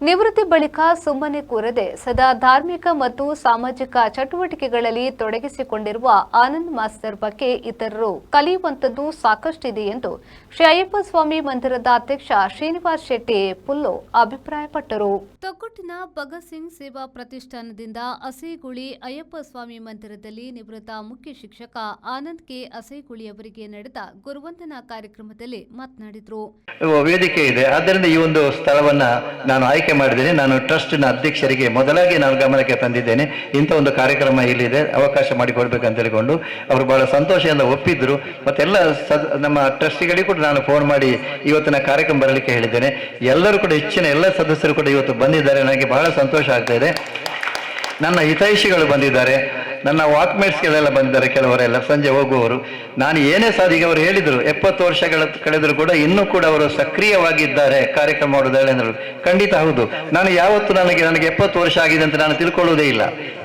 ನಿವೃತ್ತಿ ಬಳಿಕ ಸುಮ್ಮನೆ ಕೂರದೆ ಸದಾ ಧಾರ್ಮಿಕ ಮತ್ತು ಸಾಮಾಜಿಕ ಚಟುವಟಿಕೆಗಳಲ್ಲಿ ತೊಡಗಿಸಿಕೊಂಡಿರುವ ಆನಂದ್ ಮಾಸ್ತರ್ ಬಗ್ಗೆ ಇತರರು ಕಲಿಯುವಂತದ್ದು ಸಾಕಷ್ಟಿದೆ ಎಂದು ಶ್ರೀ ಅಯ್ಯಪ್ಪ ಸ್ವಾಮಿ ಮಂದಿರದ ಅಧ್ಯಕ್ಷ ಶ್ರೀನಿವಾಸ್ ಶೆಟ್ಟಿ ಪುಲ್ಲು ಅಭಿಪ್ರಾಯಪಟ್ಟರು. ತೊಕ್ಕೊಟ್ಟಿನ ಭಗತ್ ಸಿಂಗ್ ಸೇವಾ ಪ್ರತಿಷ್ಠಾನದಿಂದ ಅಸೇಗುಳಿ ಅಯ್ಯಪ್ಪ ಸ್ವಾಮಿ ಮಂದಿರದಲ್ಲಿ ನಿವೃತ್ತ ಮುಖ್ಯ ಶಿಕ್ಷಕ ಆನಂದ್ ಕೆ ಅಸೇಗುಳಿ ಅವರಿಗೆ ನಡೆದ ಗುರುವಂದನಾ ಕಾರ್ಯಕ್ರಮದಲ್ಲಿ ಮಾತನಾಡಿದರು. ವೇದಿಕೆ ಇದೆ, ಆದ್ದರಿಂದ ಈ ಒಂದು ಸ್ಥಳವನ್ನ ನಾನು ಆಯ್ಕೆ ಮಾಡಿದ್ದೇನೆ. ನಾನು ಟ್ರಸ್ಟ್ನ ಅಧ್ಯಕ್ಷರಿಗೆ ಮೊದಲಾಗಿ ನಾನು ಗಮನಕ್ಕೆ ತಂದಿದ್ದೇನೆ. ಇಂಥ ಒಂದು ಕಾರ್ಯಕ್ರಮ ಇಲ್ಲಿದೆ, ಅವಕಾಶ ಮಾಡಿಕೊಡ್ಬೇಕಂತ ಹೇಳಿಕೊಂಡು ಅವರು ಬಹಳ ಸಂತೋಷದಿಂದ ಒಪ್ಪಿದ್ರು. ಮತ್ತೆಲ್ಲ ನಮ್ಮ ಟ್ರಸ್ಟಿಗಳಿಗೆ ಕೂಡ ನಾನು ಫೋನ್ ಮಾಡಿ ಇವತ್ತಿನ ಕಾರ್ಯಕ್ರಮ ಬರಲಿಕ್ಕೆ ಹೇಳಿದ್ದೇನೆ. ಎಲ್ಲರೂ ಕೂಡ ಹೆಚ್ಚಿನ ಎಲ್ಲ ಸದಸ್ಯರು ಕೂಡ ಇವತ್ತು ಬಂದಿದ್ದಾರೆ. ನನಗೆ ಬಹಳ ಸಂತೋಷ ಆಗ್ತಾ ಇದೆ. ನನ್ನ ಹಿತೈಷಿಗಳು ಬಂದಿದ್ದಾರೆ, ನನ್ನ ವಾಕ್ಮೇಟ್ಸ್ಗಳೆಲ್ಲ ಬಂದಿದ್ದಾರೆ, ಕೆಲವರೆಲ್ಲ ಸಂಜೆ ಹೋಗುವವರು. ನಾನು ಏನೇ ಸಾಧಿಗೆ ಅವರು ಹೇಳಿದರು 70 ವರ್ಷಗಳ ಕಳೆದರೂ ಕೂಡ ಇನ್ನೂ ಕೂಡ ಅವರು ಸಕ್ರಿಯವಾಗಿದ್ದಾರೆ ಕಾರ್ಯಕ್ರಮ ಮಾಡೋದಾಳೆ ಅಂದರು. ಖಂಡಿತ ಹೌದು. ನಾನು ಯಾವತ್ತು ನನಗೆ 70 ವರ್ಷ ಆಗಿದೆ ಅಂತ ನಾನು ತಿಳ್ಕೊಳ್ಳುವುದೇ ಇಲ್ಲ.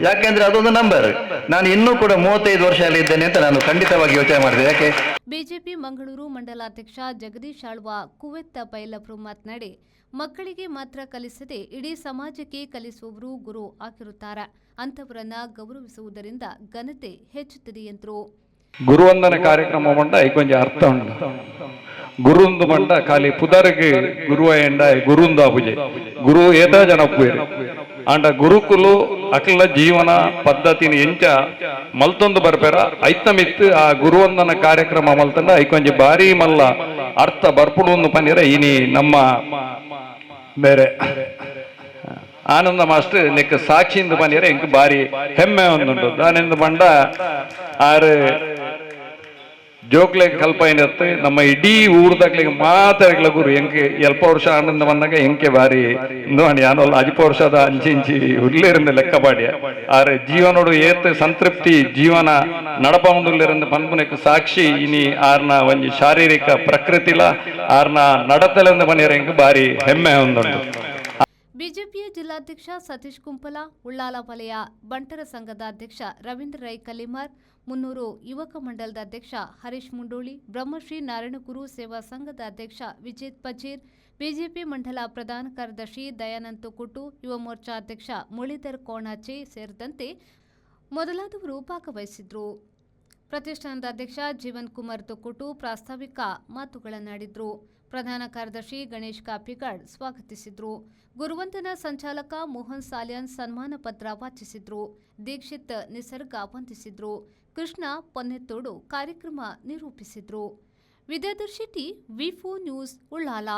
ಯಾಕೆಂದ್ರೆ ಅದೊಂದು ನಂಬರ್. ನಾನು ಇನ್ನೂ ಕೂಡ 35 ವರ್ಷ ಇದ್ದೇನೆ ಅಂತ ನಾನು ಖಂಡಿತವಾಗಿ ಯೋಚನೆ ಮಾಡಿದೆ. ಯಾಕೆ ಬಿಜೆಪಿ ಮಂಗಳೂರು ಮಂಡಲಾಧ್ಯಕ್ಷ ಜಗದೀಶ್ ಆಳ್ವ ಕುವೆತ್ತ ಬೈಲಪ್ರು ಮಾತನಾಡಿ, ಮಕ್ಕಳಿಗೆ ಮಾತ್ರ ಕಲಿಸದೆ ಇಡೀ ಸಮಾಜಕ್ಕೆ ಕಲಿಸುವವರು ಗುರು ಆಗಿರುತ್ತಾರೆ. ಅಂತವರನ್ನ ಗೌರವಿಸುವುದರಿಂದ ಘನತೆ ಹೆಚ್ಚುತ್ತದೆ ಎಂದರು. ಗುರುವಂದನ ಕಾರ್ಯಕ್ರಮ ಮಂಡ ಐಕೊಂಜ ಅರ್ಥ ಉಂಟು. ಗುರುಂದು ಮಂಡ ಖಾಲಿ ಪುದರ್ಗೆ ಗುರುವ ಎಂಡ ಗುರುಂದ ಪೂಜೆ ಗುರು ಏತ ಜನ ಪೂಜೆ ಅಂಡ ಗುರುಕುಲು ಅಕಲ ಜೀವನ ಪದ್ಧತಿನ ಎಂಚ ಮಲ್ತೊಂದು ಬರ್ಬೇರ ಐತ ಮಿತ್ತು ಆ ಗುರುವಂದನ ಕಾರ್ಯಕ್ರಮ ಮಲ್ತಂಡ ಐಕೊಂಜಿ ಬಾರಿ ಮಲ್ಲ ಅರ್ಥ ಬರ್ಪುಡು ಪನ್ನಿರ ಇನಿ ನಮ್ಮ ಬೇರೆ ಆನಂದ ಮಾಸ್ಟರ್ ನೆಕ್ ಸಾಕ್ಷಿಂದ ಪನ್ನಿರ ಎಂಕ್ ಬಾರಿ ಹೆಮ್ಮೆ ಒಂದುಂಟು. ದಾನಿಂದ ಬಂಡ ಆರು ಜೋಕ್ಲೆಗ್ ಕಲ್ಪ ಏನಿರುತ್ತೆ ನಮ್ಮ ಇಡೀ ಊರ್ದಾಗ್ಲಿಗೆ ಮಾತಾಡ್ಲ ಗುರು ಎಂಕೆ 20 ವರ್ಷ ಆನಂದ ಬಂದಾಗ ಎಂಕೆ ಬಾರಿ ಯಾನೋಲ್ಲ 10 ವರ್ಷದ ಅಂಚಿ ಉರ್ಲೇರಿಂದ ಲೆಕ್ಕ ಪಾಡ್ಯ ಆರೆ ಜೀವನೋಡು ಏತ್ ಸಂತೃಪ್ತಿ ಜೀವನ ನಡಪಂದುಲ್ಲಿರಂದ ಪನ್ಪುನಕ್ಕೆ ಸಾಕ್ಷಿ ಇನಿ ಆರ್ನ ಒಂಜಿ ಶಾರೀರಿಕ ಪ್ರಕೃತಿಲ ಆರ್ನ ನಡತಲೆಂದ ಬನ್ನಿರ ಎಂಕ್ ಬಾರಿ ಹೆಮ್ಮೆ ಒಂದುಂಟು. ಬಿಜೆಪಿಯ ಜಿಲ್ಲಾಧ್ಯಕ್ಷ ಸತೀಶ್ ಕುಂಪಲ, ಉಳ್ಳಾಲ ವಲಯ ಬಂಟರ ಸಂಘದ ಅಧ್ಯಕ್ಷ ರವೀಂದ್ರ ರೈ ಕಲಿಮಾರ್, ಮುನ್ನೂರು ಯುವಕ ಮಂಡಲದ ಅಧ್ಯಕ್ಷ ಹರೀಶ್ ಮುಂಡೋಳಿ, ಬ್ರಹ್ಮಶ್ರೀ ನಾರಾಯಣಗುರು ಸೇವಾ ಸಂಘದ ಅಧ್ಯಕ್ಷ ವಿಜೇತ್ ಪಜೀರ್, ಬಿಜೆಪಿ ಮಂಡಲ ಪ್ರಧಾನ ಕಾರ್ಯದರ್ಶಿ ದಯಾನಂದ್ ತುಕುಟು, ಯುವ ಮೋರ್ಚಾ ಅಧ್ಯಕ್ಷ ಮುರಳೀಧರ್ ಕೋಣಾಚೆ ಸೇರಿದಂತೆ ಮೊದಲಾದವರು ಭಾಗವಹಿಸಿದ್ರು. ಪ್ರತಿಷ್ಠಾನದ ಅಧ್ಯಕ್ಷ ಜೀವನ್ ಕುಮಾರ್ ತುಕುಟು ಪ್ರಾಸ್ತಾವಿಕ ಮಾತುಗಳನ್ನಾಡಿದ್ರು. ಪ್ರಧಾನ ಕಾರ್ಯದರ್ಶಿ ಗಣೇಶ್ ಕಾಪಿಕಾಡ್ ಸ್ವಾಗತಿಸಿದ್ರು. ಗುರುವಂದನಾ ಸಂಚಾಲಕ ಮೋಹನ್ ಸಾಲ್ಯಾನ್ ಸನ್ಮಾನ ಪತ್ರ ವಾಚಿಸಿದ್ರು. ದೀಕ್ಷಿತ್ ನಿಸರ್ಗ ವಂದಿಸಿದ್ರು. ಕೃಷ್ಣ ಪೊನ್ನೆತ್ತೋಡು ಕಾರ್ಯಕ್ರಮ ನಿರೂಪಿಸಿದ್ರು. ವಿದ್ಯಾಧರ್ ಶೆಟ್ಟಿ, ವಿ4 ನ್ಯೂಸ್, ಉಳ್ಳಾಲ.